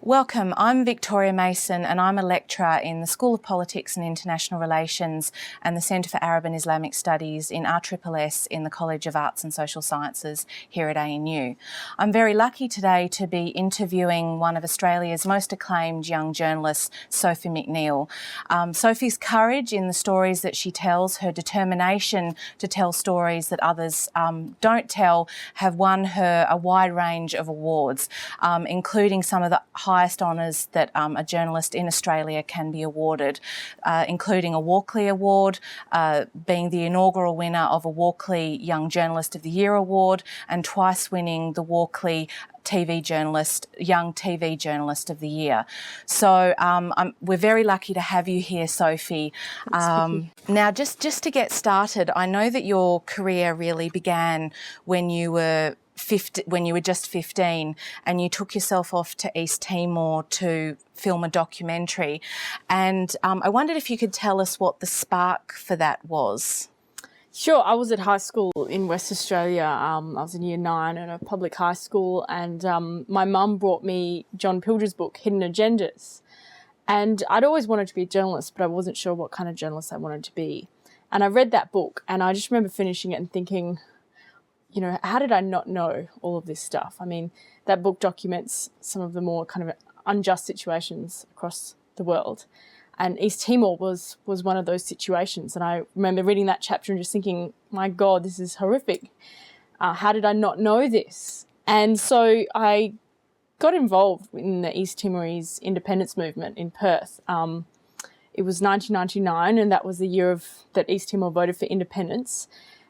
Welcome. I'm Victoria Mason and I'm a lecturer in the School of Politics and International Relations and the Centre for Arab and Islamic Studies in RSSS in the College of Arts and Social Sciences here at ANU. I'm very lucky today to be interviewing one of Australia's most acclaimed young journalists, Sophie McNeill. Sophie's courage in the stories that she tells, her determination to tell stories that others don't tell, have won her a wide range of awards, including some of the highest honours that a journalist in Australia can be awarded, including a Walkley Award, being the inaugural winner of a Walkley Young Journalist of the Year Award, and twice winning the Walkley Young TV Journalist of the Year. So we're very lucky to have you here, Sophie. Now, just to get started, I know that your career really began when you were just 15 and you took yourself off to East Timor to film a documentary. And I wondered if you could tell us what the spark for that was. Sure. I was at high school in West Australia. I was in year 9 at a public high school, and my mum brought me John Pilger's book, Hidden Agendas. And I'd always wanted to be a journalist, but I wasn't sure what kind of journalist I wanted to be. And I read that book, and I just remember finishing it and thinking, you know, how did I not know all of this stuff? I mean, that book documents some of the more kind of unjust situations across the world. And East Timor was one of those situations. And I remember reading that chapter and just thinking, my God, this is horrific. How did I not know this? And so I got involved in the East Timorese independence movement in Perth. It was 1999, and that was the year that East Timor voted for independence.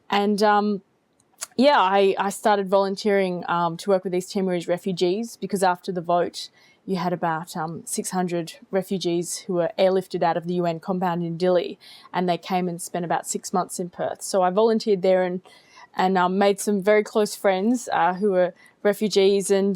And I started volunteering to work with East Timorese refugees, because after the vote, you had about 600 refugees who were airlifted out of the UN compound in Dili, and they came and spent about 6 months in Perth. So I volunteered there and made some very close friends who were refugees, and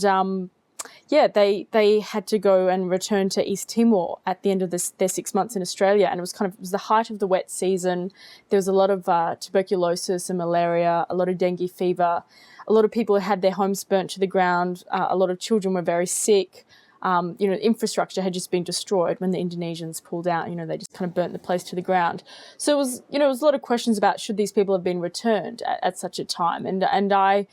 they had to go and return to East Timor at the end of their 6 months in Australia. And it was the height of the wet season. There was a lot of tuberculosis and malaria, a lot of dengue fever. A lot of people had their homes burnt to the ground. A lot of children were very sick. Infrastructure had just been destroyed when the Indonesians pulled out. They just kind of burnt the place to the ground. So it was a lot of questions about should these people have been returned at such a time. And I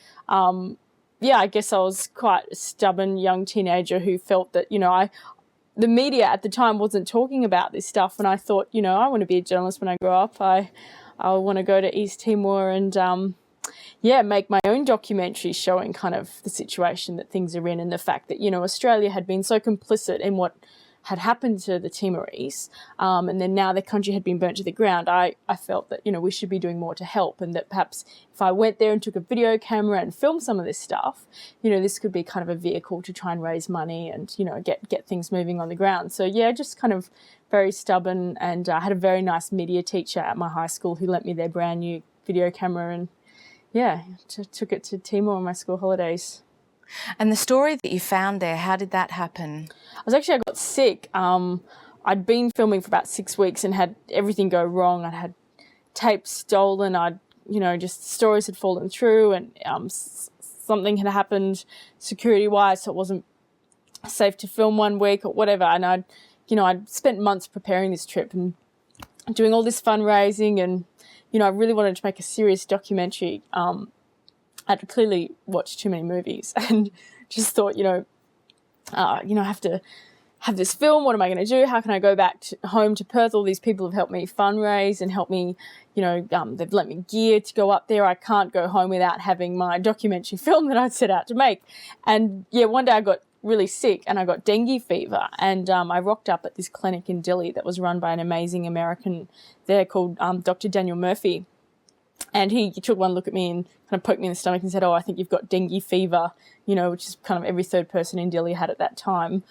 guess I was quite a stubborn young teenager who felt that, the media at the time wasn't talking about this stuff. And I thought, I want to be a journalist when I grow up. I want to go to East Timor and, make my own documentary showing kind of the situation that things are in, and the fact that, Australia had been so complicit in what had happened to the Timorese, and then now their country had been burnt to the ground. I felt that, we should be doing more to help, and that perhaps if I went there and took a video camera and filmed some of this stuff, this could be kind of a vehicle to try and raise money and, get things moving on the ground. So, just kind of very stubborn, and I had a very nice media teacher at my high school who lent me their brand new video camera, and, took it to Timor on my school holidays. And the story that you found there, how did that happen? I got sick. I'd been filming for about 6 weeks and had everything go wrong. I'd had tape stolen. Just stories had fallen through, and something had happened security-wise, so it wasn't safe to film 1 week or whatever. And I'd spent months preparing this trip and doing all this fundraising, and, I really wanted to make a serious documentary. I'd clearly watched too many movies and just thought, I have to have this film. What am I going to do? How can I go back home to Perth? All these people have helped me fundraise and helped me, they've lent me gear to go up there. I can't go home without having my documentary film that I'd set out to make. And one day I got really sick and I got dengue fever, and I rocked up at this clinic in Dili that was run by an amazing American there called Dr. Daniel Murphy. And he took one look at me and kind of poked me in the stomach and said, I think you've got dengue fever, which is kind of every third person in Dili had at that time.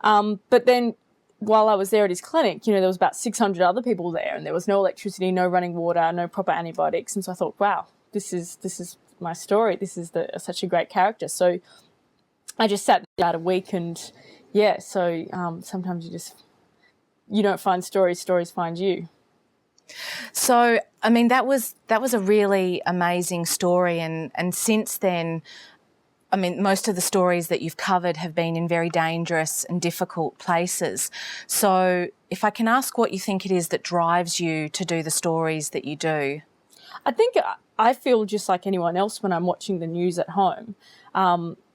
But then while I was there at his clinic, there was about 600 other people there, and there was no electricity, no running water, no proper antibiotics. And so I thought, wow, this is my story. This is such a great character. So I just sat there about a week, and sometimes you don't find stories find you. So, I mean, that was a really amazing story, and since then, I mean, most of the stories that you've covered have been in very dangerous and difficult places. So if I can ask what you think it is that drives you to do the stories that you do. I think I feel just like anyone else when I'm watching the news at home.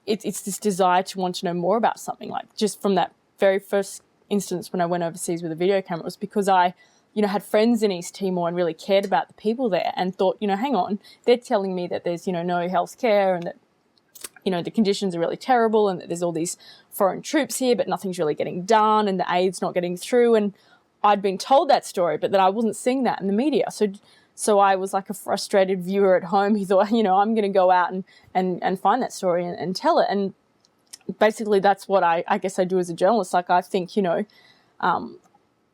It's this desire to want to know more about something. Like just from that very first instance when I went overseas with a video camera, it was because I had friends in East Timor and really cared about the people there and thought, hang on, they're telling me that there's, no health care and that, the conditions are really terrible and that there's all these foreign troops here, but nothing's really getting done and the aid's not getting through. And I'd been told that story, but that I wasn't seeing that in the media. So I was like a frustrated viewer at home who thought, I'm going to go out and find that story and tell it. And basically that's what I guess I do as a journalist. Like I think,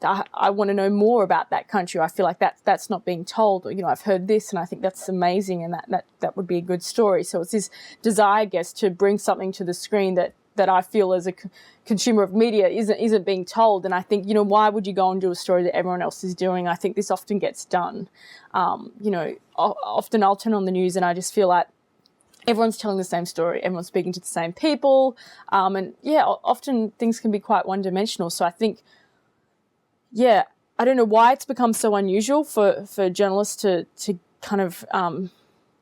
I want to know more about that country. I feel like that's not being told. I've heard this and I think that's amazing and that would be a good story. So it's this desire, I guess, to bring something to the screen that I feel as a consumer of media isn't being told. And I think, why would you go and do a story that everyone else is doing? I think this often gets done. Often I'll turn on the news and I just feel like everyone's telling the same story. Everyone's speaking to the same people. Often things can be quite one-dimensional. So I think, I don't know why it's become so unusual for journalists to kind of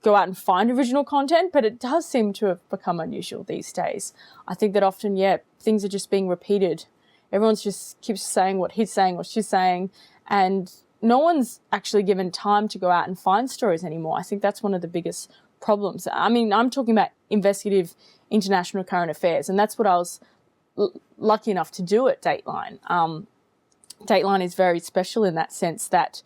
go out and find original content, but it does seem to have become unusual these days. I think that often, things are just being repeated. Everyone's just keeps saying what he's saying, what she's saying, and no one's actually given time to go out and find stories anymore. I think that's one of the biggest problems. I mean, I'm talking about investigative international current affairs, and that's what I was lucky enough to do at Dateline. Dateline is very special in that sense that,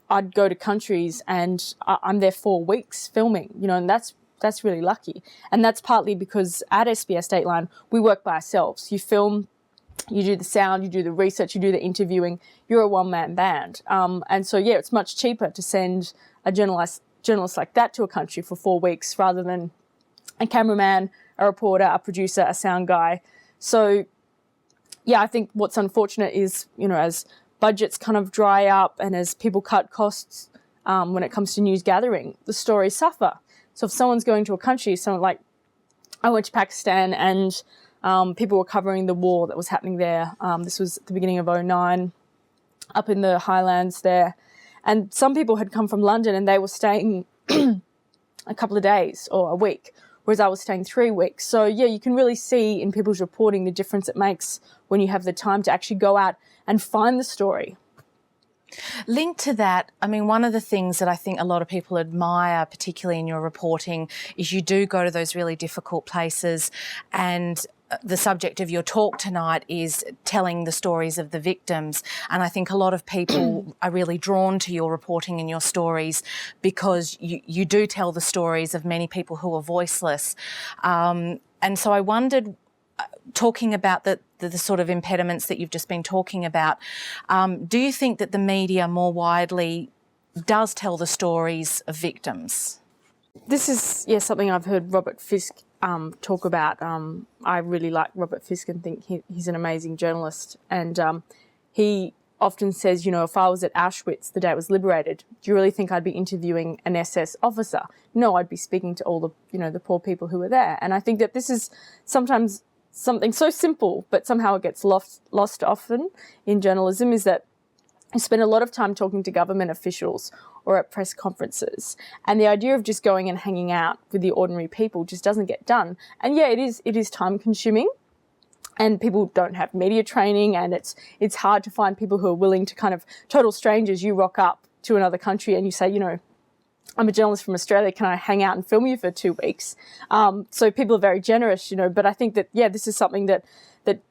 I'd go to countries and I'm there 4 weeks filming, and that's really lucky. And that's partly because at SBS Dateline, we work by ourselves. You film, you do the sound, you do the research, you do the interviewing, you're a one-man band. And so, it's much cheaper to send a journalist like that to a country for 4 weeks rather than a cameraman, a reporter, a producer, a sound guy. So, I think what's unfortunate is, as budgets kind of dry up and as people cut costs when it comes to news gathering, the stories suffer. So if someone's going to a country, like I went to Pakistan and people were covering the war that was happening there. This was at the beginning of 2009 up in the highlands there. And some people had come from London and they were staying a couple of days or a week, whereas I was staying 3 weeks. So, you can really see in people's reporting the difference it makes when you have the time to actually go out and find the story. Linked to that, I mean, one of the things that I think a lot of people admire, particularly in your reporting, is you do go to those really difficult places, and the subject of your talk tonight is telling the stories of the victims. And I think a lot of people are really drawn to your reporting and your stories because you do tell the stories of many people who are voiceless. And so I wondered, talking about the sort of impediments that you've just been talking about, do you think that the media more widely does tell the stories of victims? This is, something I've heard Robert Fisk talk about. I really like Robert Fisk and think he's an amazing journalist. And he often says, if I was at Auschwitz the day it was liberated, do you really think I'd be interviewing an SS officer? No, I'd be speaking to all the, the poor people who were there. And I think that this is sometimes something so simple, but somehow it gets lost often in journalism, is that you spend a lot of time talking to government officials or at press conferences, and the idea of just going and hanging out with the ordinary people just doesn't get done. And it is time consuming, and people don't have media training, and it's hard to find people who are willing to kind of, total strangers, you rock up to another country and you say, I'm a journalist from Australia, can I hang out and film you for 2 weeks? So people are very generous, but I think that, this is something that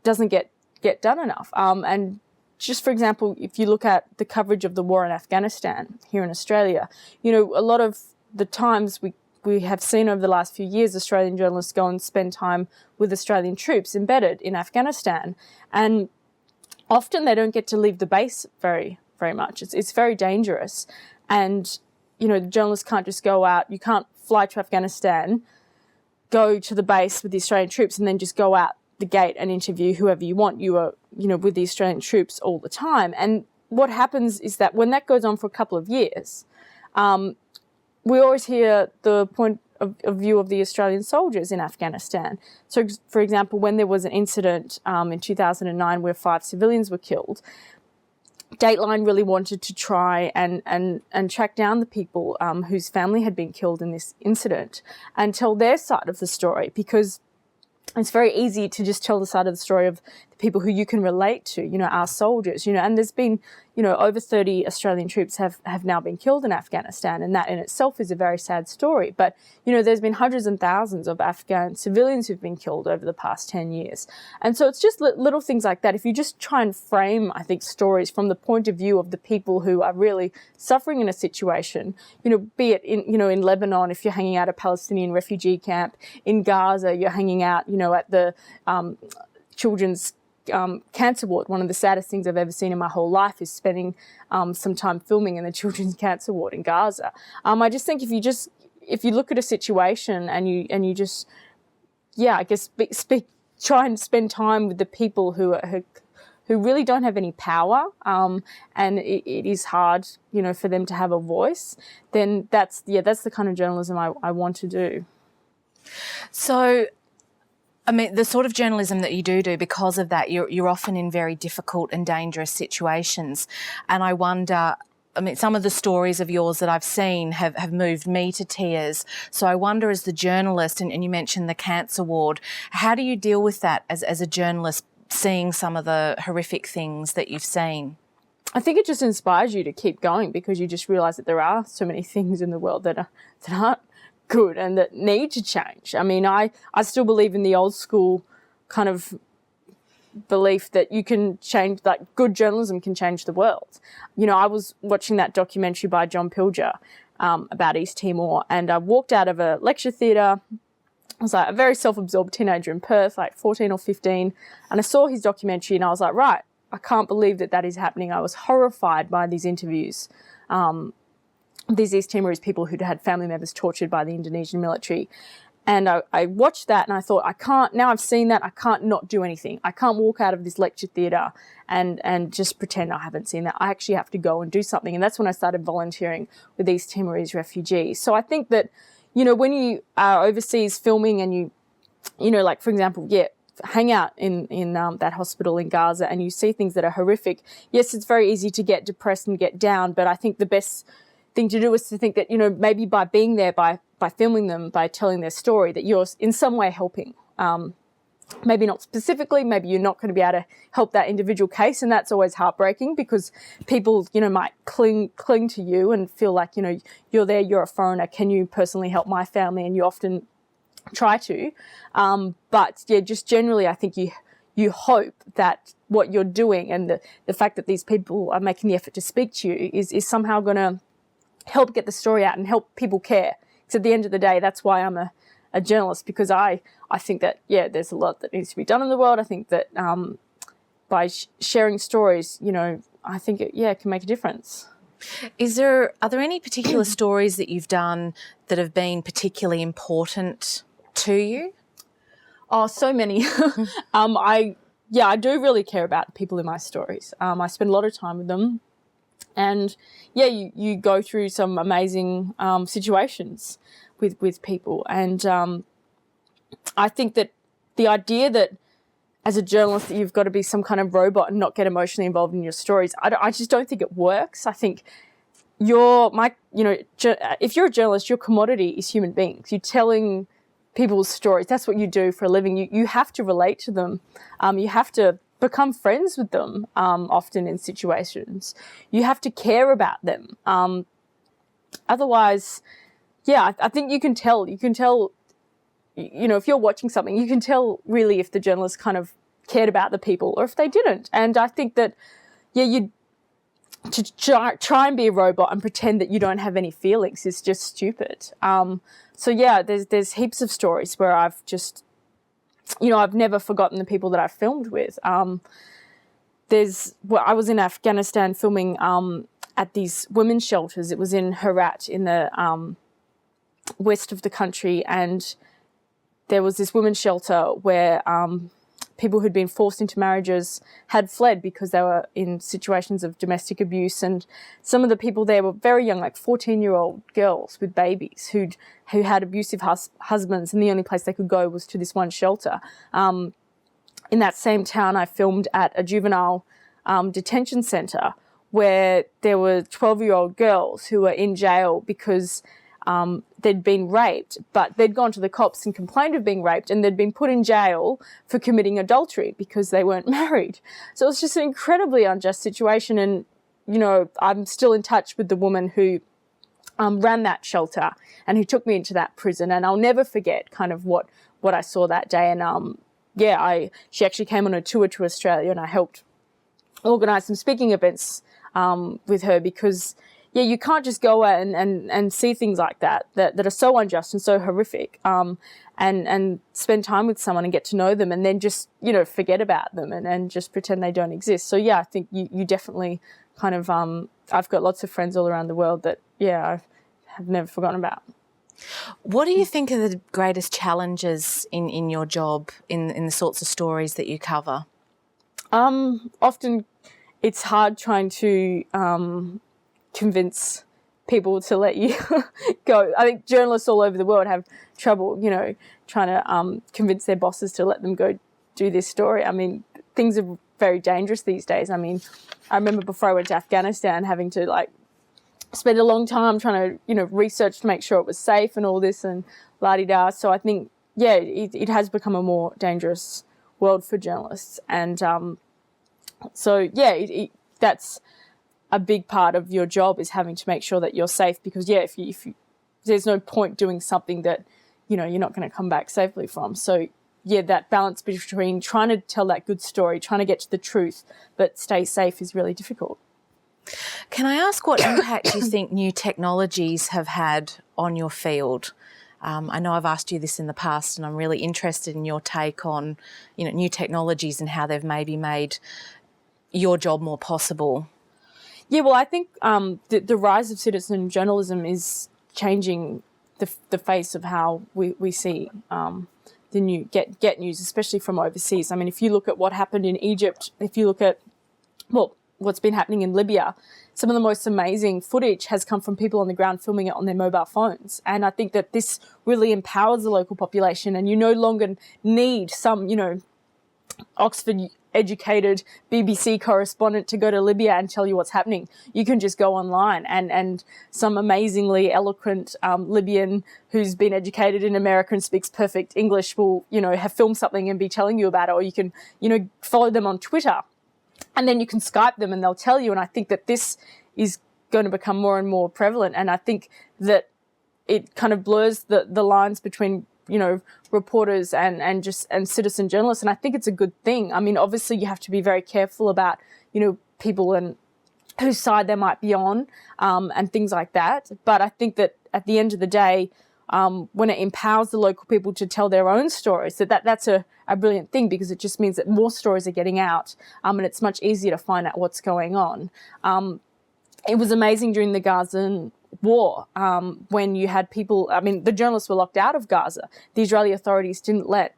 doesn't get done enough. And just for example, if you look at the coverage of the war in Afghanistan here in Australia, a lot of the times we have seen over the last few years, Australian journalists go and spend time with Australian troops embedded in Afghanistan. And often they don't get to leave the base very, very much. It's very dangerous. And the journalists can't just go out. You can't fly to Afghanistan, go to the base with the Australian troops and then just go out the gate and interview whoever you want. You are, with the Australian troops all the time. And what happens is that when that goes on for a couple of years, we always hear the point of view of the Australian soldiers in Afghanistan. So, for example, when there was an incident in 2009 where 5 civilians were killed, Dateline really wanted to try and track down the people whose family had been killed in this incident and tell their side of the story, because it's very easy to just tell the side of the story of the people who you can relate to, our soldiers, and there's been, over 30 Australian troops have now been killed in Afghanistan, and that in itself is a very sad story. But, there's been hundreds and thousands of Afghan civilians who've been killed over the past 10 years. And so it's just little things like that. If you just try and frame, I think, stories from the point of view of the people who are really suffering in a situation, be it in Lebanon, if you're hanging out at a Palestinian refugee camp, in Gaza, you're hanging out, at the children's cancer ward. One of the saddest things I've ever seen in my whole life is spending some time filming in the children's cancer ward in Gaza. I just think if you look at a situation and you just, I guess try and spend time with the people who really don't have any power, and it is hard, for them to have a voice, then that's the kind of journalism I want to do. So, I mean, the sort of journalism that you do because of that, you're often in very difficult and dangerous situations. And I wonder, some of the stories of yours that I've seen have moved me to tears. So I wonder, as the journalist, and you mentioned the cancer ward, how do you deal with that as a journalist, seeing some of the horrific things that you've seen? I think it just inspires you to keep going, because you just realise that there are so many things in the world that aren't good and that need to change. I still believe in the old school kind of belief that you can change, like good journalism can change the world. I was watching that documentary by John Pilger about East Timor, and I walked out of a lecture theatre. I was like a very self-absorbed teenager in Perth, like 14 or 15, and I saw his documentary and I was like, right, I can't believe that is happening. I was horrified by these interviews. These East Timorese people who'd had family members tortured by the Indonesian military. And I watched that and I thought, now I've seen that, I can't not do anything. I can't walk out of this lecture theatre and just pretend I haven't seen that. I actually have to go and do something. And that's when I started volunteering with East Timorese refugees. So I think that, when you are overseas filming and you like, for example, hang out in that hospital in Gaza and you see things that are horrific. Yes, it's very easy to get depressed and get down, but I think the best thing to do is to think that, maybe by being there, by filming them, by telling their story, that you're in some way helping. Maybe not specifically, maybe you're not going to be able to help that individual case, and that's always heartbreaking, because people, might cling to you and feel like, you're there, you're a foreigner, can you personally help my family? And you often try to. But just generally, I think you hope that what you're doing and the fact that these people are making the effort to speak to you is somehow going to help get the story out and help people care. Because at the end of the day, that's why I'm a journalist, because I think that, there's a lot that needs to be done in the world. I think that by sharing stories, I think it can make a difference. Are there any particular stories that you've done that have been particularly important to you? Oh, so many. I do really care about people in my stories. I spend a lot of time with them. And you go through some amazing situations with people. And I think that the idea that as a journalist that you've got to be some kind of robot and not get emotionally involved in your stories, I just don't think it works. I think if you're a journalist, your commodity is human beings. You're telling people's stories. That's what you do for a living. You have to relate to them. You have to become friends with them, often in situations. You have to care about them. Otherwise, I think you can tell, if you're watching something, you can tell really if the journalist kind of cared about the people or if they didn't. And I think that, to try and be a robot and pretend that you don't have any feelings is just stupid. There's heaps of stories where I've just, I've never forgotten the people that I've filmed with. I was in Afghanistan filming at these women's shelters. It was in Herat in the west of the country, and there was this women's shelter where people who'd been forced into marriages had fled because they were in situations of domestic abuse. And some of the people there were very young, like 14-year-old girls with babies who had abusive husbands, and the only place they could go was to this one shelter. In that same town, I filmed at a juvenile detention centre where there were 12-year-old girls who were in jail because they'd been raped, but they'd gone to the cops and complained of being raped, and they'd been put in jail for committing adultery because they weren't married. So it was just an incredibly unjust situation. And, you know, I'm still in touch with the woman who ran that shelter and who took me into that prison. And I'll never forget kind of what I saw that day. And, she actually came on a tour to Australia, and I helped organise some speaking events with her, because you can't just go out and see things like that are so unjust and so horrific, and spend time with someone and get to know them, and then just, you know, forget about them and just pretend they don't exist. So I think you definitely kind of, I've got lots of friends all around the world that, I have never forgotten about. What do you think are the greatest challenges in your job, in the sorts of stories that you cover? Often it's hard trying to convince people to let you go. I think journalists all over the world have trouble, you know, trying to convince their bosses to let them go do this story. I mean, things are very dangerous these days. I mean, I remember before I went to Afghanistan having to spend a long time trying to, you know, research to make sure it was safe and all this and la-di-da. So I think, it has become a more dangerous world for journalists. And that's a big part of your job, is having to make sure that you're safe, because, if you there's no point doing something that, you know, you're not going to come back safely from. So, that balance between trying to tell that good story, trying to get to the truth, but stay safe is really difficult. Can I ask what impact you think new technologies have had on your field? I know I've asked you this in the past, and I'm really interested in your take on, you know, new technologies and how they've maybe made your job more possible. Yeah, well, I think the rise of citizen journalism is changing the face of how we see the new get news, especially from overseas. I mean, if you look at what happened in Egypt, if you look at what's been happening in Libya, some of the most amazing footage has come from people on the ground filming it on their mobile phones. And I think that this really empowers the local population, and you no longer need some, you know, Oxford-educated BBC correspondent to go to Libya and tell you what's happening. You can just go online, and some amazingly eloquent Libyan who's been educated in America and speaks perfect English will, you know, have filmed something and be telling you about it. Or you can, you know, follow them on Twitter, and then you can Skype them and they'll tell you. And I think that this is going to become more and more prevalent. And I think that it kind of blurs the lines between, you know, reporters and citizen journalists. And I think it's a good thing. I mean, obviously you have to be very careful about, you know, people and whose side they might be on, and things like that. But I think that at the end of the day, when it empowers the local people to tell their own stories, that's a brilliant thing, because it just means that more stories are getting out, and it's much easier to find out what's going on. It was amazing during the Gaza war, when you had people, I mean, the journalists were locked out of Gaza. The Israeli authorities didn't let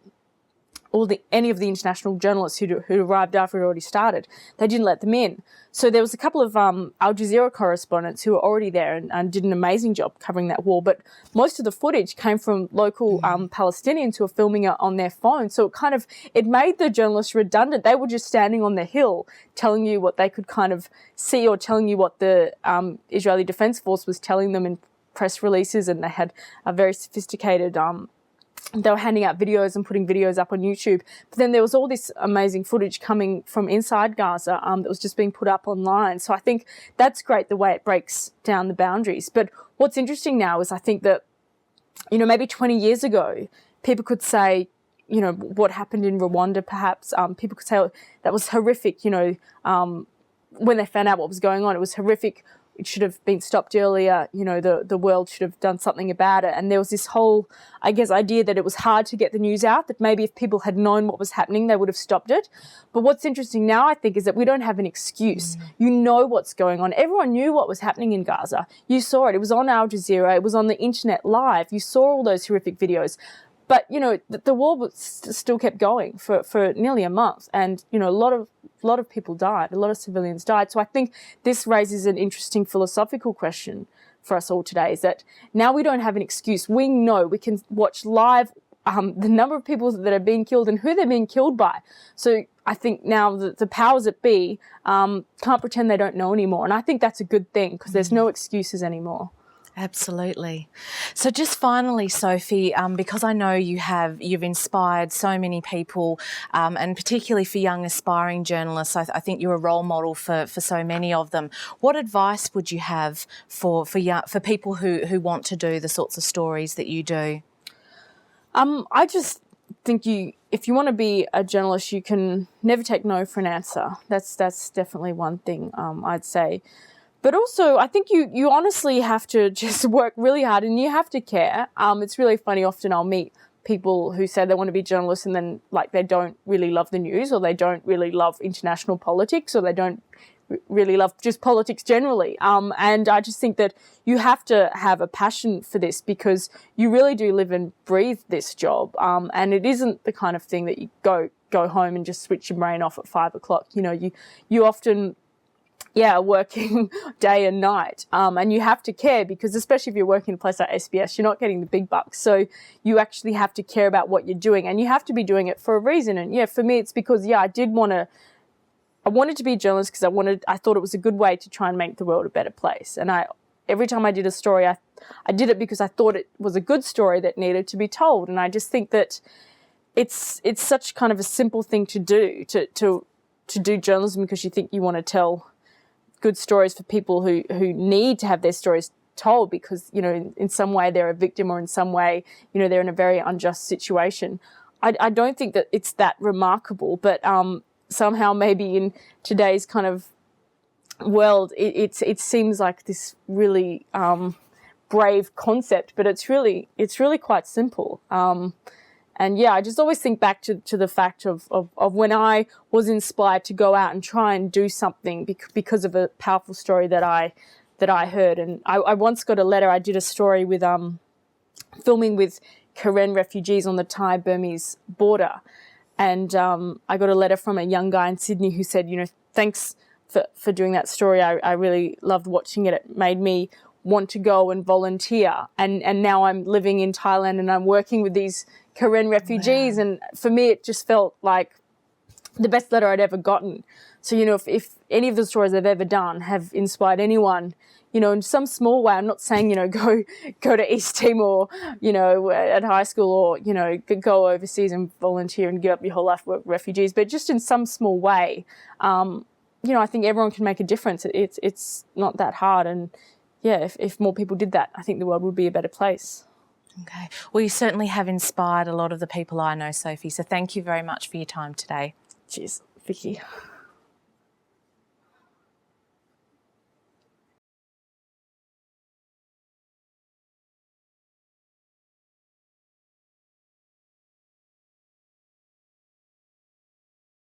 any of the international journalists who arrived after it already started. They didn't let them in. So there was a couple of Al Jazeera correspondents who were already there and did an amazing job covering that war. But most of the footage came from local Palestinians who were filming it on their phones. So it made the journalists redundant. They were just standing on the hill telling you what they could kind of see, or telling you what the Israeli Defense Force was telling them in press releases. And they had a very sophisticated they were handing out videos and putting videos up on YouTube. But then there was all this amazing footage coming from inside Gaza that was just being put up online. So I think that's great, the way it breaks down the boundaries. But what's interesting now is I think that, you know, maybe 20 years ago, people could say, you know, what happened in Rwanda, perhaps, people could say, oh, that was horrific, you know, when they found out what was going on, it was horrific. It should have been stopped earlier. You know, the world should have done something about it. And there was this whole, I guess, idea that it was hard to get the news out, that maybe if people had known what was happening, they would have stopped it. But what's interesting now, I think, is that we don't have an excuse. You know what's going on. Everyone knew what was happening in Gaza. You saw it. It was on Al Jazeera. It was on the internet live. You saw all those horrific videos. But, you know, the war still kept going for nearly a month. And, you know, a lot of people died. A lot of civilians died. So I think this raises an interesting philosophical question for us all today, is that now we don't have an excuse. We know we can watch live the number of people that are being killed and who they're being killed by. So I think now the powers that be can't pretend they don't know anymore. And I think that's a good thing, because there's no excuses anymore. Absolutely. So just finally, Sophie, because I know you've inspired so many people, and particularly for young aspiring journalists, I think you're a role model for so many of them. What advice would you have for people who want to do the sorts of stories that you do? I just think if you want to be a journalist, you can never take no for an answer. That's definitely one thing I'd say. But also, I think you honestly have to just work really hard, and you have to care. It's really funny. Often I'll meet people who say they want to be journalists, and then like they don't really love the news, or they don't really love international politics, or they don't really love just politics generally. And I just think that you have to have a passion for this, because you really do live and breathe this job. And it isn't the kind of thing that you go home and just switch your brain off at 5 o'clock. You know, you often working day and night. And you have to care, because especially if you're working in a place like SBS, you're not getting the big bucks. So you actually have to care about what you're doing, and you have to be doing it for a reason. And for me, it's because, I wanted to be a journalist because I thought it was a good way to try and make the world a better place. And every time I did a story, I did it because I thought it was a good story that needed to be told. And I just think that it's such kind of a simple thing to do, to do journalism, because you think you want to tell good stories for people who need to have their stories told, because, you know, in some way they're a victim, or in some way, you know, they're in a very unjust situation. I don't think that it's that remarkable, but somehow maybe in today's kind of world, it seems like this really brave concept, but it's really quite simple. And I just always think back to the fact of when I was inspired to go out and try and do something because of a powerful story that I heard. And I once got a letter. I did a story with filming with Karen refugees on the Thai-Burmese border. And I got a letter from a young guy in Sydney who said, you know, thanks for doing that story. I really loved watching it. It made me want to go and volunteer. And now I'm living in Thailand and I'm working with these Karen refugees. Wow. And for me, it just felt like the best letter I'd ever gotten. So, you know, if any of the stories I've ever done have inspired anyone, you know, in some small way, I'm not saying, you know, go to East Timor, you know, at high school, or, you know, go overseas and volunteer and give up your whole life work with refugees, but just in some small way, you know, I think everyone can make a difference. It's not that hard. And if more people did that, I think the world would be a better place. Okay. Well, you certainly have inspired a lot of the people I know, Sophie. So thank you very much for your time today. Cheers, Vicky.